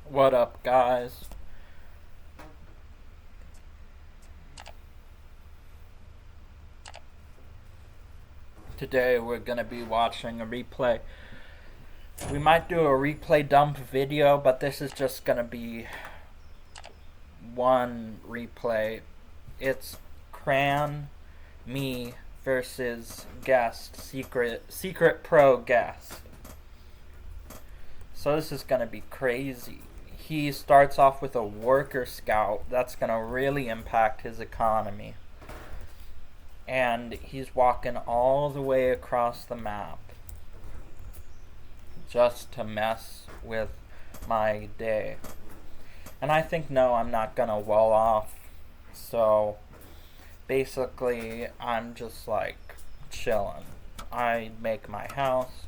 What up, guys? Today we're gonna be watching a replay. We might do a replay dump video, but this is just gonna be one replay. It's Crayon, me versus guest, secret pro guest. So this is gonna be crazy. He starts off with a worker scout. That's gonna really impact his economy. And he's walking all the way across the map just to mess with my day. And I think, no, I'm not gonna wall off. So basically, I'm just like chilling. I make my house.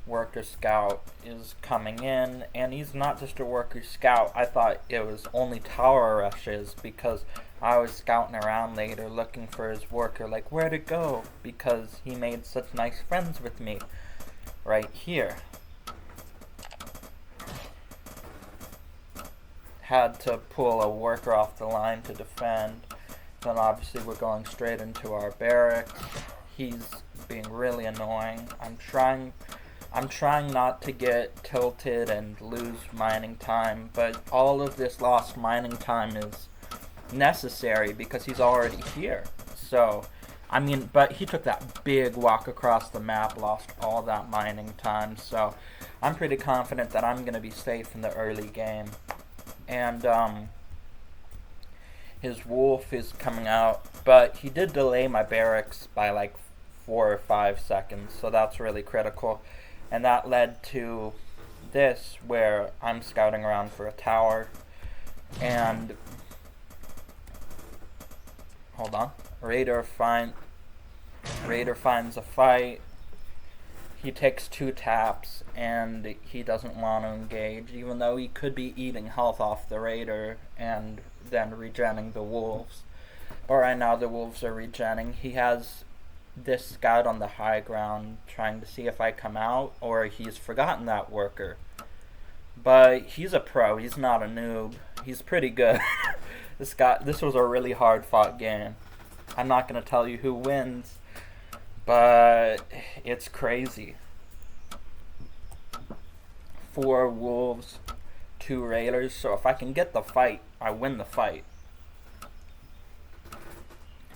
Worker scout is coming in, and he's not just a worker scout. I thought it was only tower rushes because I was scouting around later looking for his worker, like where to go, because he made such nice friends with me right here. Had to pull a worker off the line to defend. Then obviously we're going straight into our barracks. He's being really annoying. I'm trying not to get tilted and lose mining time, but all of this lost mining time is necessary because he's already here. So, but he took that big walk across the map, lost all that mining time, so I'm pretty confident that I'm going to be safe in the early game. And, his wolf is coming out, but he did delay my barracks by like 4 or 5 seconds, so that's really critical. And that led to this, where I'm scouting around for a tower, and hold on, Raider finds a fight. He takes 2 taps, and he doesn't want to engage, even though he could be eating health off the Raider and then regenning the wolves. But right now the wolves are regenning. He has this scout on the high ground trying to see if I come out, or he's forgotten that worker. But he's a pro, he's not a noob. He's pretty good. This was a really hard fought game. I'm not going to tell you who wins, but it's crazy. 4 wolves, 2 raiders, so if I can get the fight, I win the fight.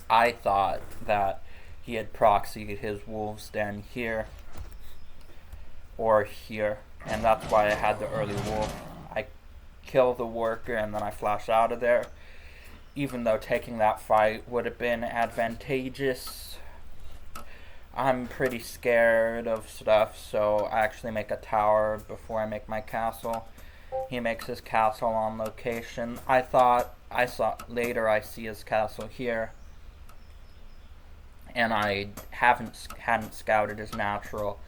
I thought that he had proxied his wolves den here or here, and that's why I had the early wolf. I kill the worker and then I flash out of there, even though taking that fight would have been advantageous. I'm pretty scared of stuff, so I actually make a tower before I make my castle. He makes his castle on location. I see his castle here, and I hadn't scouted his natural,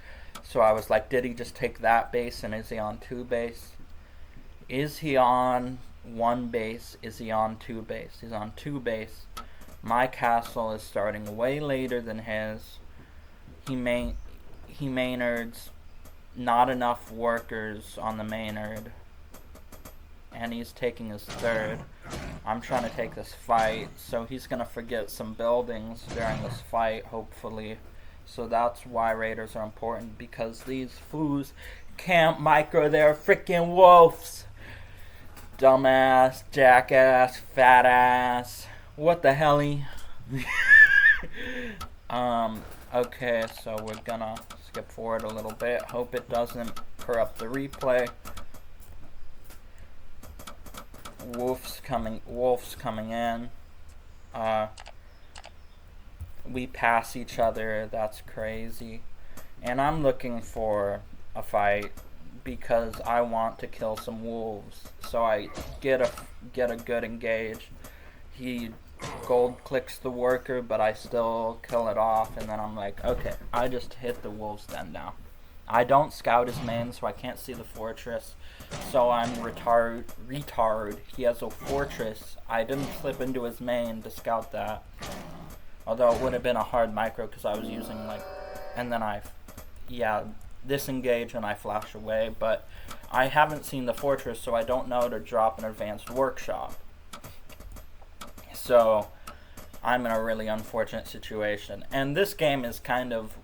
so I was like, did he just take that base, and is he on 2 base? Is he on 1 base? Is he on 2 base? He's on 2 base. My castle is starting way later than his. He Maynard's not enough workers on the Maynard, and he's taking his 3rd. I'm trying to take this fight, so he's gonna forget some buildings during this fight, hopefully. So that's why raiders are important, because these foos can't micro their freaking wolves. Dumbass, jackass, fat ass. What the helly? Okay, so we're gonna skip forward a little bit. Hope it doesn't corrupt the replay. Wolves coming in. We pass each other. That's crazy. And I'm looking for a fight because I want to kill some wolves. So I get a good engage. He gold clicks the worker, but I still kill it off, and then I'm like, okay, I just hit the wolves den now. I don't scout his main, so I can't see the fortress. So I'm retard. He has a fortress. I didn't slip into his main to scout that. Although it would have been a hard micro because I was using and then disengage and I flash away, but I haven't seen the fortress, so I don't know to drop an advanced workshop. So I'm in a really unfortunate situation. And this game is kind of,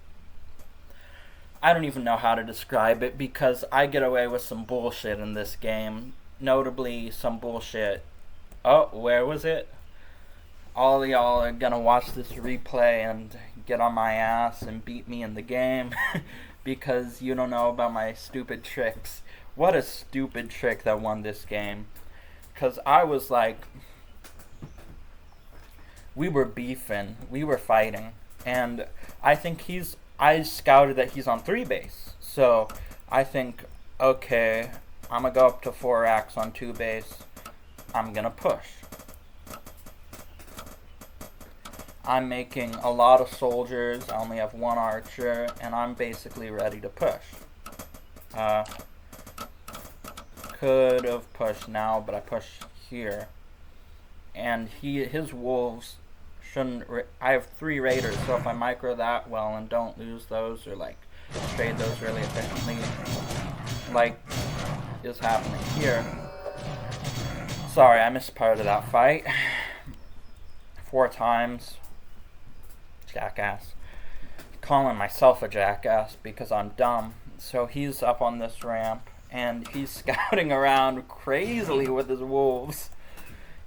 I don't even know how to describe it, because I get away with some bullshit in this game. Notably, some bullshit. Oh, where was it? All of y'all are gonna watch this replay and get on my ass and beat me in the game because you don't know about my stupid tricks. What a stupid trick that won this game. Because I was like, we were beefing, we were fighting, and I think I scouted that he's on 3 base. So I think, okay, I'm gonna go up to 4 racks on 2 base. I'm gonna push. I'm making a lot of soldiers. I only have 1 archer, and I'm basically ready to push. Could have pushed now, but I pushed here. And his wolves shouldn't. I have 3 raiders, so if I micro that well and don't lose those, or like trade those really efficiently, like is happening here. Sorry, I missed part of that fight. 4 times. Jackass. Calling myself a jackass because I'm dumb. So he's up on this ramp and he's scouting around crazily with his wolves.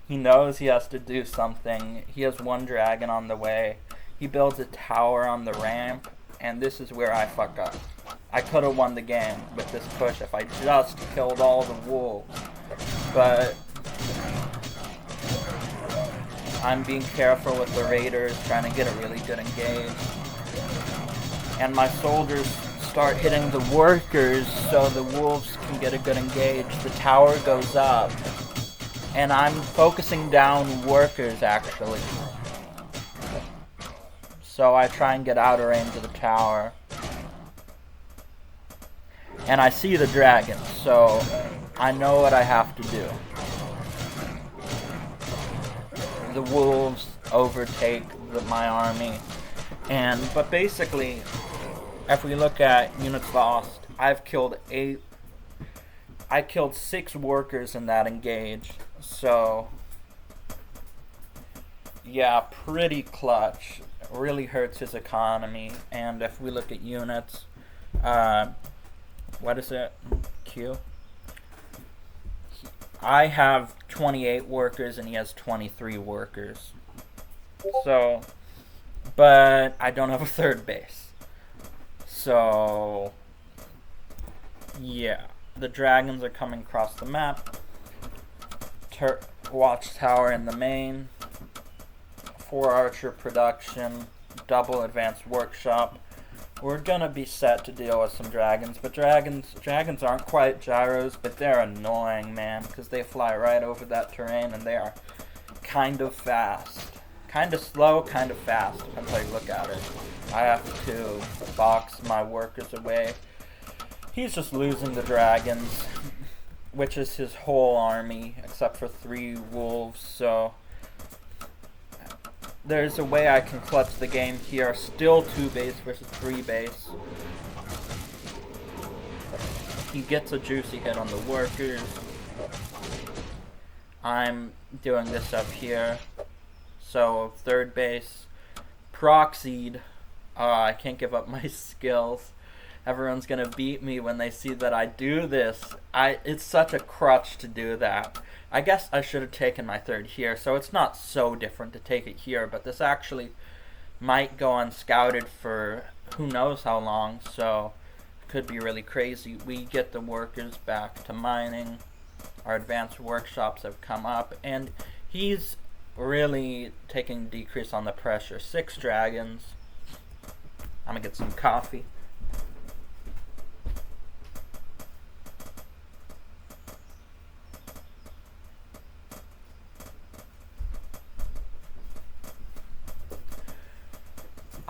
He knows he has to do something. He has 1 dragon on the way. He builds a tower on the ramp, and this is where I fuck up. I could have won the game with this push if I just killed all the wolves. But I'm being careful with the raiders, trying to get a really good engage. And my soldiers start hitting the workers so the wolves can get a good engage. The tower goes up. And I'm focusing down workers, actually. So I try and get out of range of the tower. And I see the dragon, so I know what I have to do. The wolves overtake my army, but basically, if we look at units lost, I killed 6 workers in that engage. So yeah, pretty clutch. Really hurts his economy. And if we look at units, what is it? Q. I have 28 workers and he has 23 workers. So, but I don't have a 3rd base. So, yeah. The dragons are coming across the map. Watchtower in the main. 4 archer production. Double advanced workshop. We're gonna be set to deal with some dragons, but dragons aren't quite gyros, but they're annoying, man, because they fly right over that terrain and they are kind of fast. Kind of slow, kind of fast, depends how you look at it. I have to box my workers away. He's just losing the dragons, which is his whole army, except for 3 wolves, so there's a way I can clutch the game here. Still 2 base versus 3 base. He gets a juicy hit on the workers. I'm doing this up here. So 3rd base. Proxied. I can't give up my skills. Everyone's gonna beat me when they see that I do this. It's such a crutch to do that. I guess I should have taken my 3rd here, so it's not so different to take it here, but this actually might go unscouted for who knows how long, so it could be really crazy. We get the workers back to mining. Our advanced workshops have come up, and he's really taking a decrease on the pressure. 6 dragons. I'm gonna get some coffee.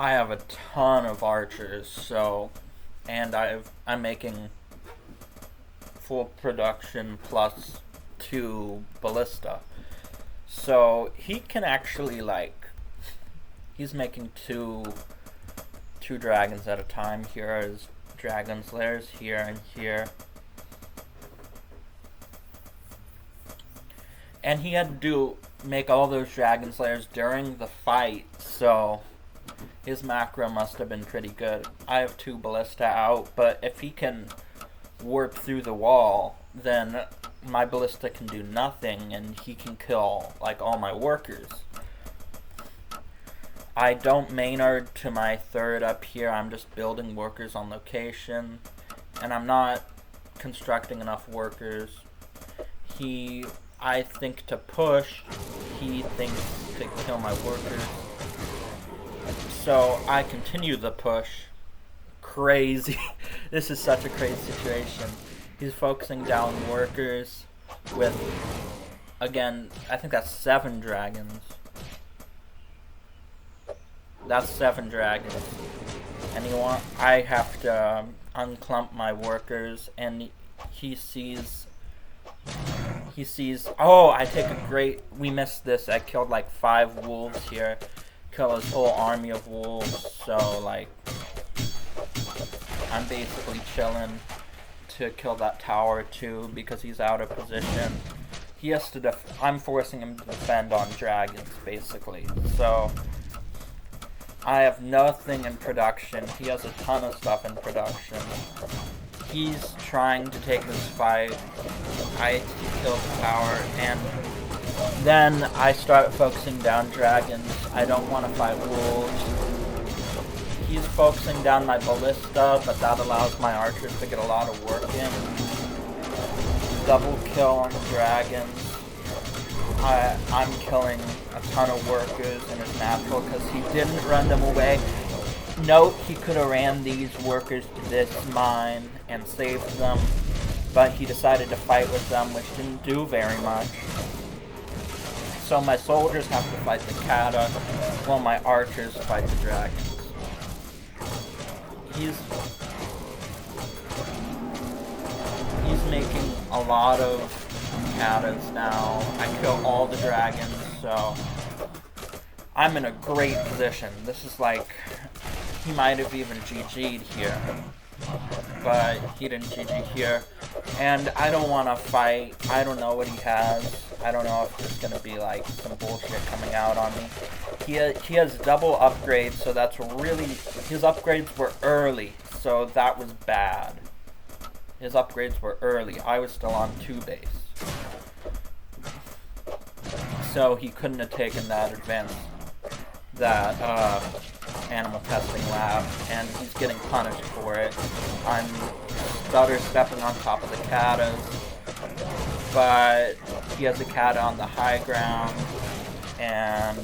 I have a ton of archers, so, and I'm making full production plus 2 ballista. So he can actually, like, he's making two dragons at a time here. dragon's lairs here and here. And he had to make all those dragon's lairs during the fight, so his macro must have been pretty good. I have 2 ballista out, but if he can warp through the wall, then my ballista can do nothing, and he can kill, like, all my workers. I don't maynard to my 3rd up here. I'm just building workers on location, and I'm not constructing enough workers. I think to push, he thinks to kill my workers. So I continue the push. Crazy. This is such a crazy situation. He's focusing down workers with, again, I think that's 7 dragons. That's 7 dragons. And I have to unclump my workers, and he sees, oh, I take a great, we missed this. I killed like 5 wolves here. Kill his whole army of wolves, so like, I'm basically chilling to kill that tower too, because he's out of position. He has to I'm forcing him to defend on dragons, basically. So I have nothing in production. He has a ton of stuff in production. He's trying to take this fight. I kill the tower, and then I start focusing down dragons. I don't want to fight wolves. He's focusing down my ballista, but that allows my archers to get a lot of work in. Double kill on the dragons. I'm killing a ton of workers in his natural because he didn't run them away. Note, he could have ran these workers to this mine and saved them, but he decided to fight with them, which didn't do very much. So my soldiers have to fight the cata, while my archers fight the dragons. He's making a lot of catas now. I kill all the dragons, so I'm in a great position. This is like, he might have even GG'd here, but he didn't GG here. And I don't want to fight. I don't know what he has. I don't know if there's going to be like some bullshit coming out on me. He has double upgrades, so that's really, his upgrades were early, so that was bad. His upgrades were early. I was still on 2 base. So he couldn't have taken that animal testing lab, and he's getting punished for it. I'm stutter stepping on top of the catas, but he has a cata on the high ground, and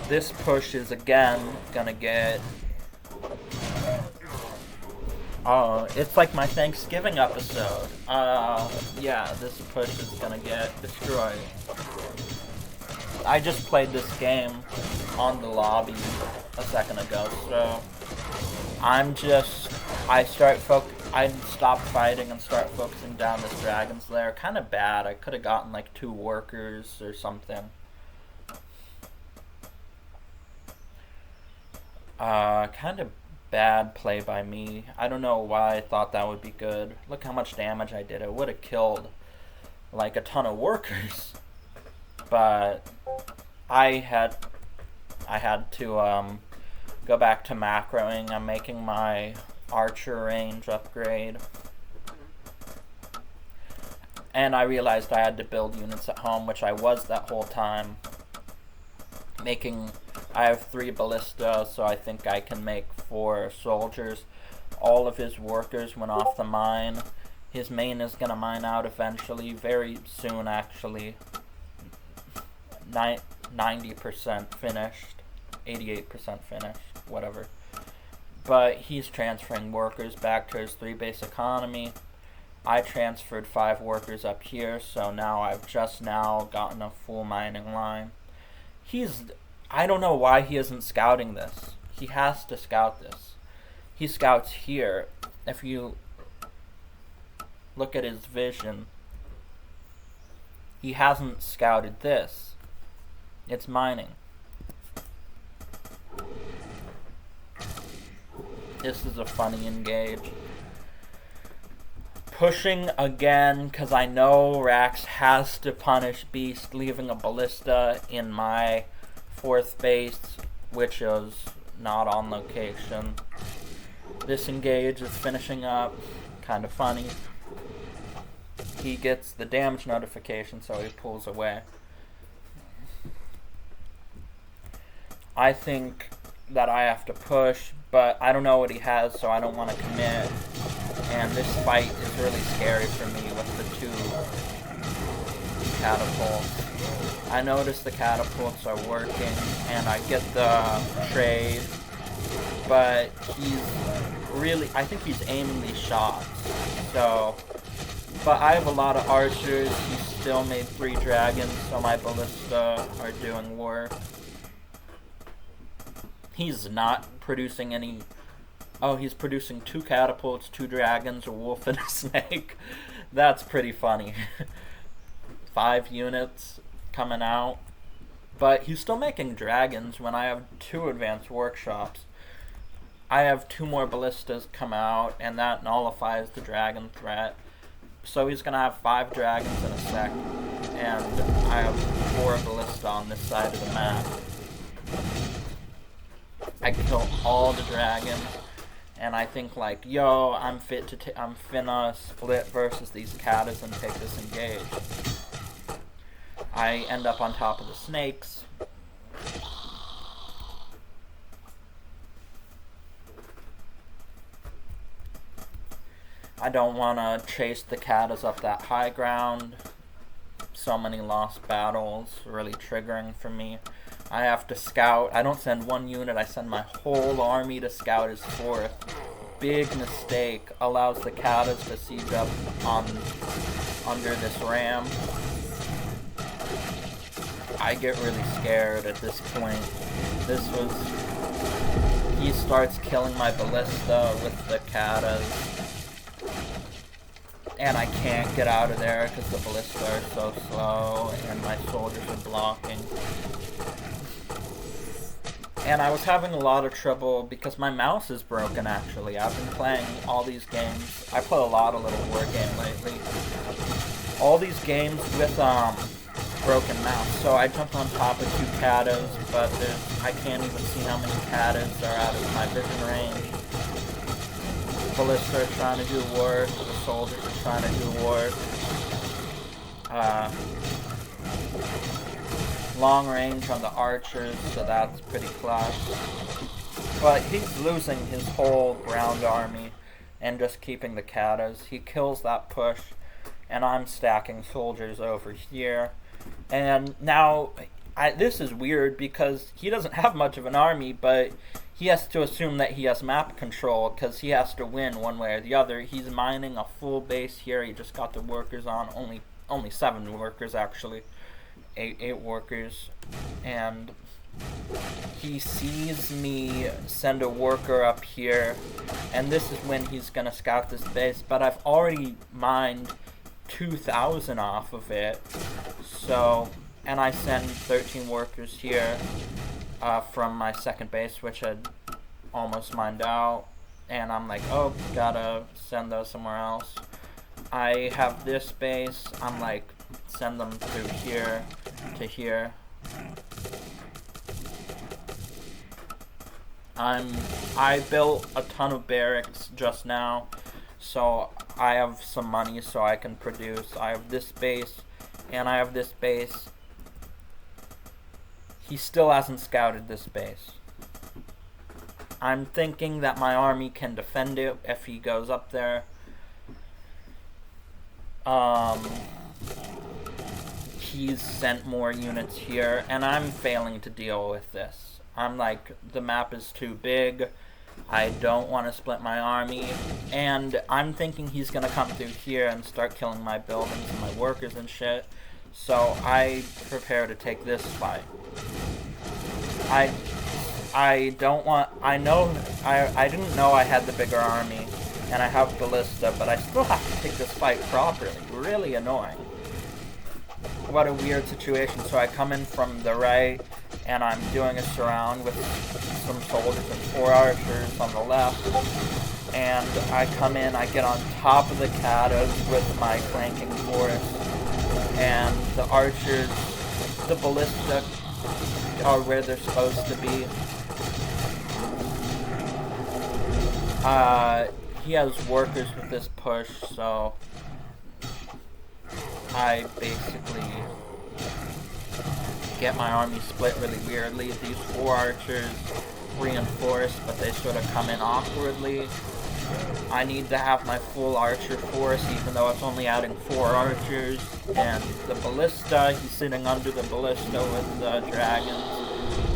this push is again gonna get, it's like my Thanksgiving episode. Yeah, this push is gonna get destroyed. I just played this game on the lobby a second ago, so I stop fighting and start focusing down this dragon's lair. Kind of bad. I could have gotten like 2 workers or something. Kind of bad play by me. I don't know why I thought that would be good. Look how much damage I did. It would have killed like a ton of workers. But I had to go back to macroing. I'm making my archer range upgrade. And I realized I had to build units at home, which I was that whole time. I have 3 ballista, so I think I can make 4 soldiers. All of his workers went off the mine. His main is gonna mine out eventually, very soon actually. 90% finished, 88% finished, whatever. But he's transferring workers back to his 3 base economy. I transferred 5 workers up here, so now I've just now gotten a full mining line. I don't know why he isn't scouting this. He has to scout this. He scouts here. If you look at his vision, he hasn't scouted this. It's mining. This is a funny engage. Pushing again, because I know Rax has to punish Beast, leaving a ballista in my 4th base, which is not on location. This engage is finishing up. Kind of funny. He gets the damage notification, so he pulls away. I think that I have to push, but I don't know what he has, so I don't want to commit. And this fight is really scary for me with the 2 catapults. I notice the catapults are working, and I get the trade, but I think he's aiming these shots. So, but I have a lot of archers. He still made 3 dragons, so my ballista are doing work. He's not producing any. Oh, he's producing 2 catapults, 2 dragons, a wolf, and a snake. That's pretty funny. 5 units coming out. But he's still making dragons when I have 2 advanced workshops. I have 2 more ballistas come out, and that nullifies the dragon threat. So he's going to have 5 dragons in a sec. And I have 4 ballista on this side of the map. I kill all the dragons. And I think like, yo, I'm finna split versus these catas and take this engage. I end up on top of the snakes. I don't want to chase the catas up that high ground. So many lost battles, really triggering for me. I have to scout. I don't send 1 unit, I send my whole army to scout his 4th. Big mistake. Allows the catas to siege up under this ram. I get really scared at this point. He starts killing my ballista with the catas. And I can't get out of there because the ballista are so slow and my soldiers are blocking. And I was having a lot of trouble because my mouse is broken actually. I've been playing all these games. I play a lot of Littlewargame lately. All these games with broken mouse. So I jumped on top of 2 catas, but I can't even see how many catas are out of my vision range. Ballista are trying to do work, the soldiers are trying to do work. Long range on the archers, so that's pretty clutch. But he's losing his whole ground army and just keeping the catas. He kills that push, and I'm stacking soldiers over here. And now, this is weird because he doesn't have much of an army, but he has to assume that he has map control because he has to win one way or the other. He's mining a full base here. He just got the workers on, only 7 workers actually. 8 workers, and he sees me send a worker up here, and this is when he's gonna scout this base, but I've already mined 2,000 off of it, so, and I send 13 workers here from my 2nd base, which I'd almost mined out, and I'm like, oh, gotta send those somewhere else. I have this base, I'm like, send them through here to here. I built a ton of barracks just now, so I have some money so I can produce. I have this base, and I have this base. He still hasn't scouted this base. I'm thinking that my army can defend it if he goes up there. He's sent more units here, and I'm failing to deal with this. I'm like, the map is too big. I don't want to split my army, and I'm thinking he's gonna come through here and start killing my buildings and my workers and shit. So I prepare to take this fight. I don't want. I didn't know I had the bigger army, and I have ballista, but I still have to take this fight properly. Really annoying. what a weird situation. So I come in from the right, and I'm doing a surround with some soldiers and 4 archers on the left. And I come in, I get on top of the catas with my flanking force, and the archers, the ballista, are where they're supposed to be. He has workers with this push, so I basically get my army split really weirdly. These 4 archers reinforced, but they sort of come in awkwardly. I need to have my full archer force, even though it's only adding 4 archers. And the ballista, he's sitting under the ballista with the dragons,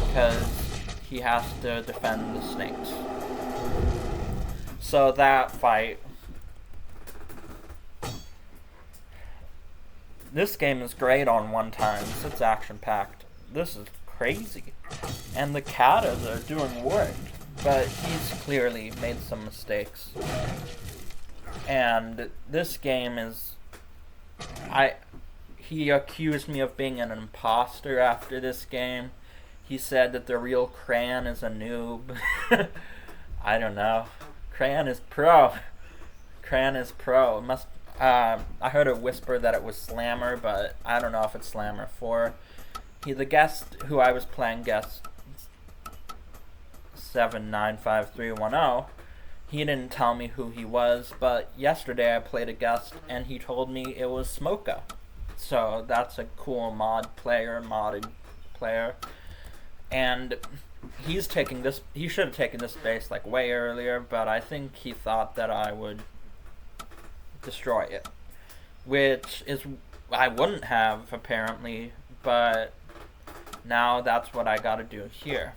because he has to defend the snakes. So that fight. This game is great on 1 times. It's action-packed. This is crazy. And the katas are doing work, but he's clearly made some mistakes. And this game is... He accused me of being an imposter after this game. He said that the real Crayon is a noob. I don't know. Crayon is pro. Crayon is pro. It must... I heard a whisper that it was Slammer, but I don't know if it's Slammer 4. The guest who I was playing, guest795 he didn't tell me who he was, but yesterday I played a guest and he told me it was Smoka. So that's a cool modded player. And he's taking this, he should have taken this base like way earlier, but I think he thought that I would destroy it, which is I wouldn't have apparently, but now that's what I gotta do here.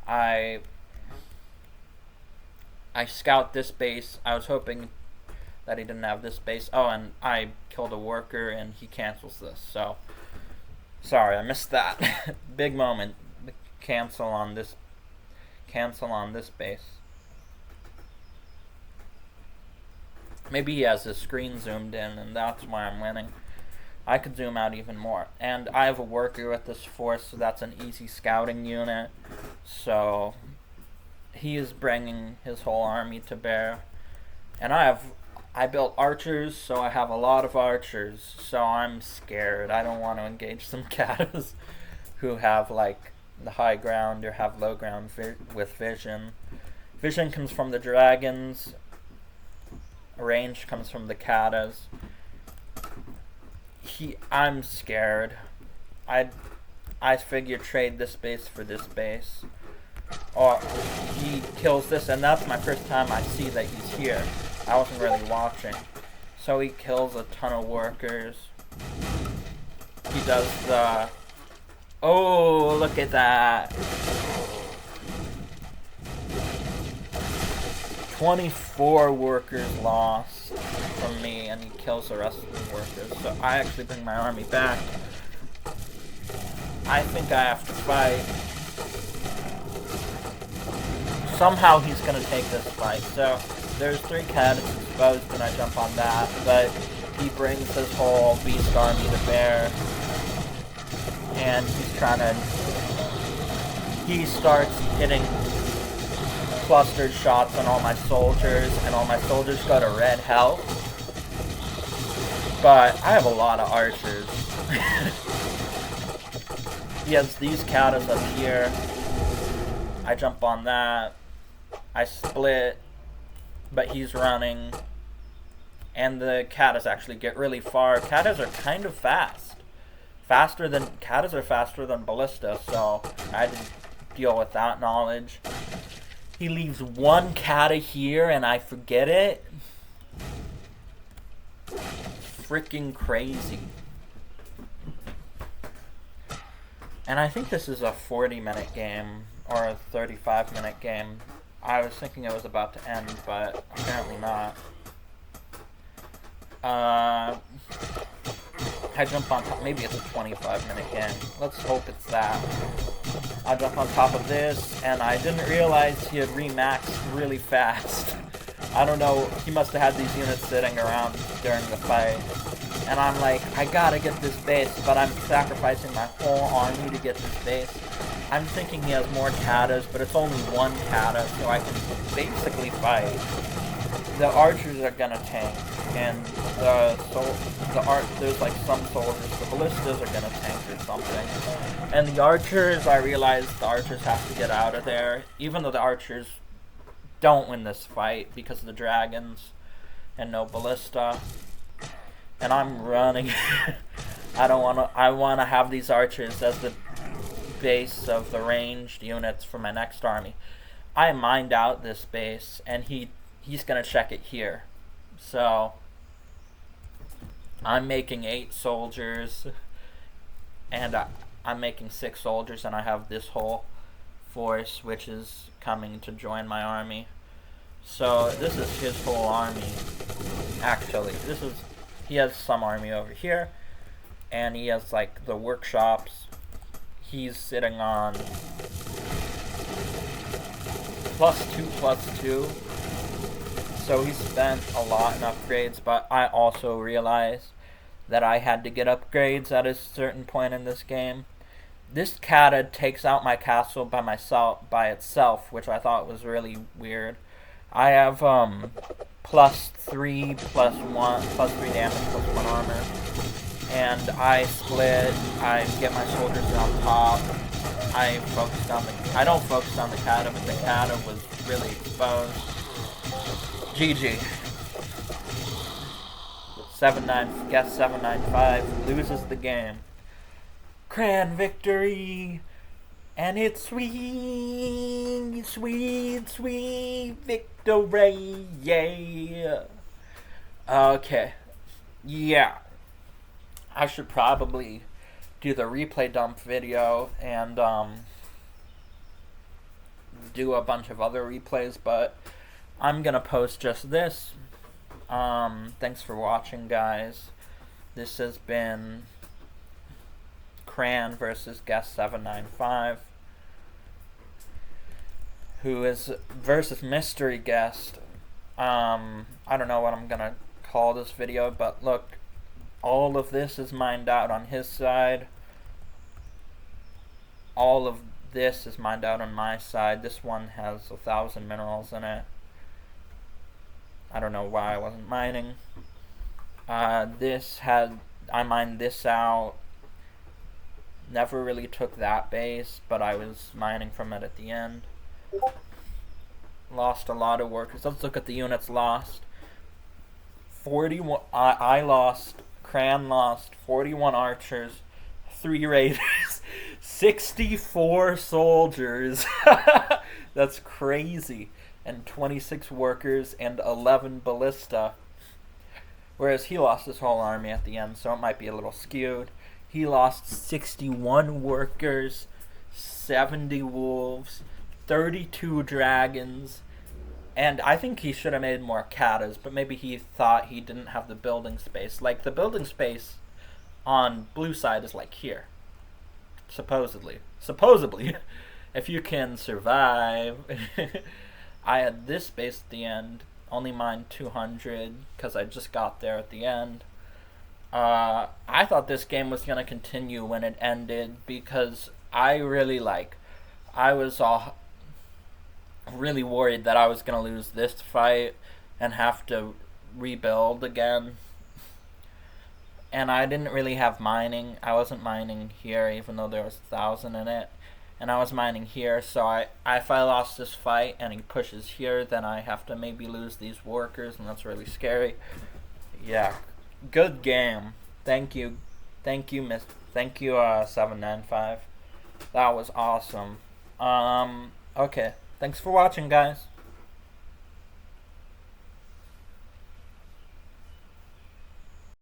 I scout this base. I was hoping that he didn't have this base. Oh, and I killed a worker and he cancels this, so sorry, I missed that. Big moment. Cancel on this base. Maybe he has his screen zoomed in, and that's why I'm winning. I could zoom out even more. And I have a worker with this force, so that's an easy scouting unit. So he is bringing his whole army to bear. And I built archers, so I have a lot of archers. So I'm scared. I don't want to engage some katas who have like the high ground or have low ground with vision. Vision comes from the dragons. Range comes from the katas. I'm scared. I figure trade this base for this base. Or he kills this, and that's my first time I see that he's here. I wasn't really watching. So he kills a ton of workers. He does the... Oh, look at that. 24 workers lost from me, and he kills the rest of the workers. So I actually bring my army back. I think I have to fight. Somehow he's going to take this fight. So there's 3 cats exposed, and I jump on that. But he brings his whole beast army to bear. And he's trying to... He starts hitting clustered shots on all my soldiers, and all my soldiers go to red health. But I have a lot of archers. He has these katas up here. I jump on that. I split, but he's running. And the katas actually get really far. Katas are kind of fast. Katas are faster than ballista, so I had to deal with that knowledge. He leaves 1 kata here and I forget it. Freaking crazy. And I think this is a 40-minute game or a 35-minute game. I was thinking it was about to end, but apparently not. I jump on top. Maybe it's a 25-minute game. Let's hope it's that. I jump on top of this, and I didn't realize he had remaxed really fast. I don't know, he must have had these units sitting around during the fight. And I'm like, I gotta get this base, but I'm sacrificing my whole army to get this base. I'm thinking he has more katas, but it's only one kata, so I can basically fight. The archers are gonna tank, and there's like some soldiers. The ballistas are gonna tank or something. And the archers, I realized the archers have to get out of there, even though the archers don't win this fight because of the dragons and no ballista. And I'm running. I wanna have these archers as the base of the ranged units for my next army. I mined out this base, and he's gonna check it here. So I'm making 8 soldiers, and I'm making 6 soldiers, and I have this whole force which is coming to join my army. So this is his whole army. Actually, he has some army over here, and he has like the workshops. He's sitting on +2/+2. So he spent a lot in upgrades, but I also realized that I had to get upgrades at a certain point in this game. This kata takes out my castle by itself, which I thought was really weird. I have +3/+1, +3 damage, +1 armor. And I split, I get my soldiers on top. I don't focus on the kata, but the kata was really exposed. GG. guest795 loses the game. Crayon victory! And it's sweet, sweet, sweet victory! Yeah! Okay. Yeah. I should probably do the replay dump video and do a bunch of other replays, but I'm gonna post just this. Thanks for watching, guys. This has been Crayon versus guest795, who is versus mystery guest. I don't know what I'm gonna call this video, but look, all of this is mined out on his side. All of this is mined out on my side. This one has 1,000 minerals in it. I don't know why I wasn't mining. I mined this out. Never really took that base, but I was mining from it at the end. Lost a lot of workers. Let's look at the units lost. 41. I lost. Crayon lost 41 archers, 3 raiders, 64 soldiers. That's crazy. And 26 workers and 11 ballista. Whereas he lost his whole army at the end, so it might be a little skewed. He lost 61 workers, 70 wolves, 32 dragons, and I think he should have made more katas, but maybe he thought he didn't have the building space. Like, the building space on blue side is like here. Supposedly. If you can survive. I had this base at the end, only mined 200, because I just got there at the end. I thought this game was going to continue when it ended, because I was all really worried that I was going to lose this fight and have to rebuild again. And I didn't really have mining. I wasn't mining here, even though there was 1,000 in it. And I was mining here, so if I lost this fight and he pushes here, then I have to maybe lose these workers, and that's really scary. Yeah, good game. Thank you, 795. That was awesome. Okay, thanks for watching, guys.